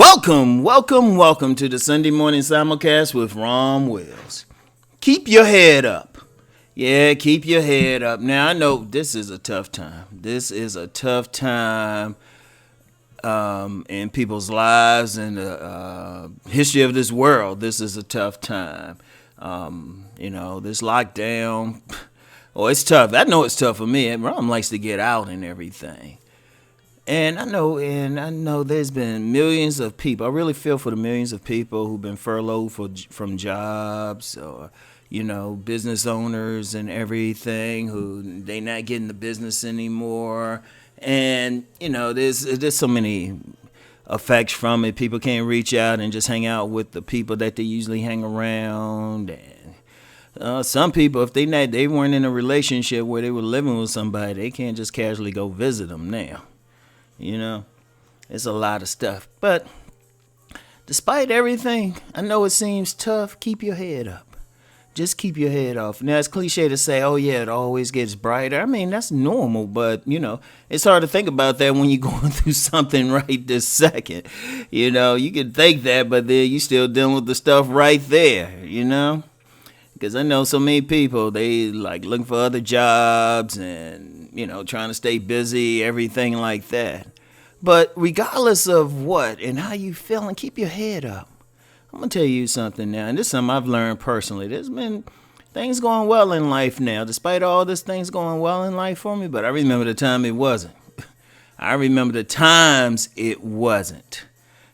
Welcome to the Sunday morning simulcast with Rom Wills. Keep your head up. Yeah, keep your head up. Now, I know this is a tough time. This is a tough time in people's lives and the history of this world. This is a tough time. This lockdown, it's tough. I know it's tough for me. Rom likes to get out and everything. And I know there's been millions of people. I really feel for the millions of people who've been furloughed from jobs or, business owners and everything who they not getting the business anymore. And, there's so many effects from it. People can't reach out and just hang out with the people that they usually hang around. And some people, if they weren't in a relationship where they were living with somebody, they can't just casually go visit them now. It's a lot of stuff. But despite everything, I know it seems tough. Keep your head up. Just keep your head off. Now, it's cliche to say, oh, yeah, it always gets brighter. I mean, that's normal. But, it's hard to think about that when you're going through something right this second. You can think that, but then you still dealing with the stuff right there, Because I know so many people, they like looking for other jobs and, trying to stay busy, everything like that. But regardless of what and how you feeling, keep your head up. I'm going to tell you something now, and this is something I've learned personally. There's been things going well in life now, despite all this things going well in life for me, but I remember the time it wasn't. I remember the times it wasn't.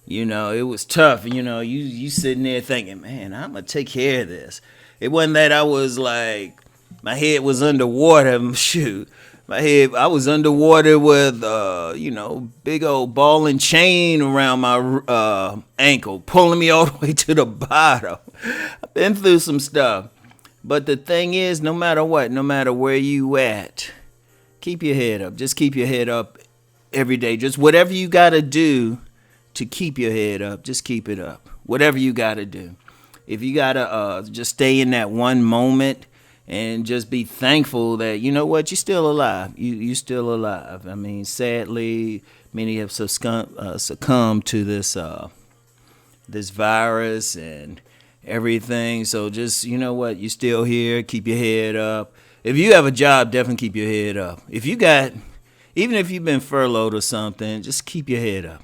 It was tough. You sitting there thinking, man, I'm going to take care of this. It wasn't that I was like, my head was underwater. Shoot. I was underwater with, big old ball and chain around my ankle, pulling me all the way to the bottom. I've been through some stuff. But the thing is, no matter what, no matter where you at, keep your head up. Just keep your head up every day. Just whatever you got to do to keep your head up, just keep it up. Whatever you got to do. If you got to just stay in that one moment and just be thankful that, you're still alive. You're still alive. I mean, sadly, many have succumbed to this virus and everything. So just, you're still here. Keep your head up. If you have a job, definitely keep your head up. Even if you've been furloughed or something, just keep your head up.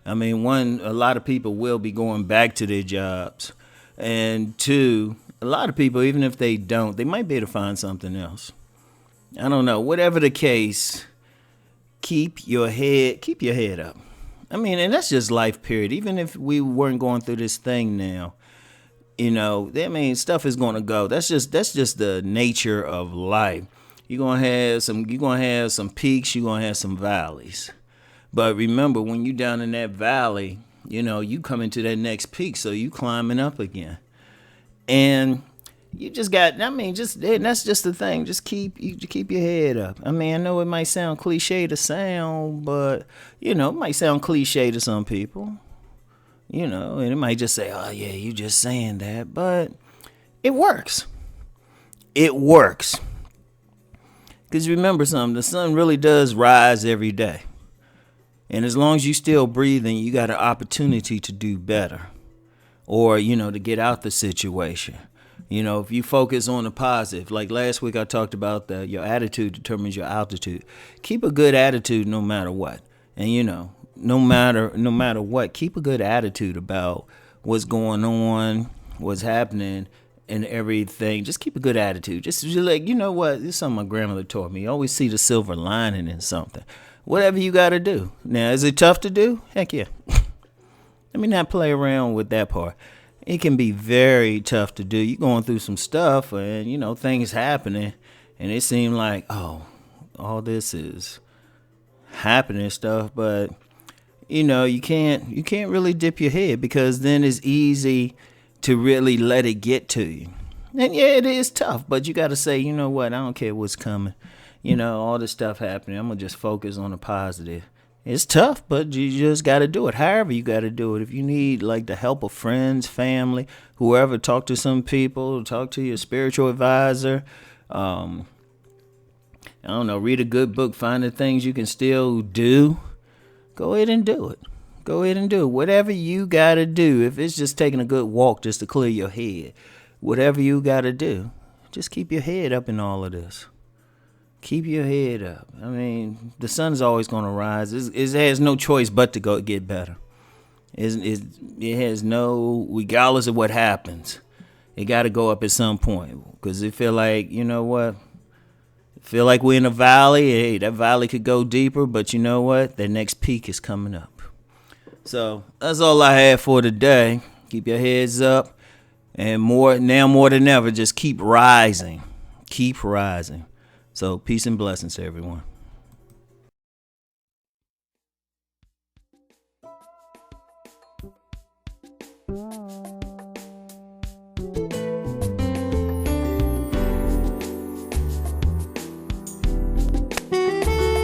I mean, a lot of people will be going back to their jobs. And two, a lot of people, even if they don't, they might be able to find something else. I don't know. Whatever the case, keep your head up. I mean, and that's just life, period. Even if we weren't going through this thing now, stuff is going to go. That's just the nature of life. You're going to have some peaks, you're going to have some valleys. But remember, when you're down in that valley, you come into that next peak, so you climbing up again. And you just got, that's just the thing. Just keep your head up. I mean, I know it might sound cliche to sound, but, it might sound cliche to some people. And it might just say, oh, yeah, you just saying that. But it works. It works. Because remember something, the sun really does rise every day. And as long as you still breathing, you got an opportunity to do better or, to get out the situation. If you focus on the positive, like last week I talked about your attitude determines your altitude. Keep a good attitude no matter what. And, no matter what, keep a good attitude about what's going on, what's happening and everything. Just keep a good attitude. Just like, what? This is something my grandmother taught me. You always see the silver lining in something. Whatever you got to do. Now, is it tough to do? Heck yeah. Let me not play around with that part. It can be very tough to do. You're going through some stuff and, things happening. And it seems like, oh, all this is happening stuff. But, you can't really dip your head because then it's easy to really let it get to you. And, yeah, it is tough. But you got to say, you know what, I don't care what's coming. All this stuff happening. I'm going to just focus on the positive. It's tough, but you just got to do it. However you got to do it. If you need like the help of friends, family, whoever, talk to some people, talk to your spiritual advisor. I don't know, read a good book, find the things you can still do. Go ahead and do it. Go ahead and do it. Whatever you got to do. If it's just taking a good walk just to clear your head, whatever you got to do, just keep your head up in all of this. Keep your head up. I mean, the sun's always going to rise. It has no choice but to go get better. It has no, regardless of what happens, it got to go up at some point. Because it feel like, you know what? Feel like we're in a valley. Hey, that valley could go deeper, but you know what? That next peak is coming up. So that's all I had for today. Keep your heads up. And more than ever, just keep rising. Keep rising. So peace and blessings to everyone.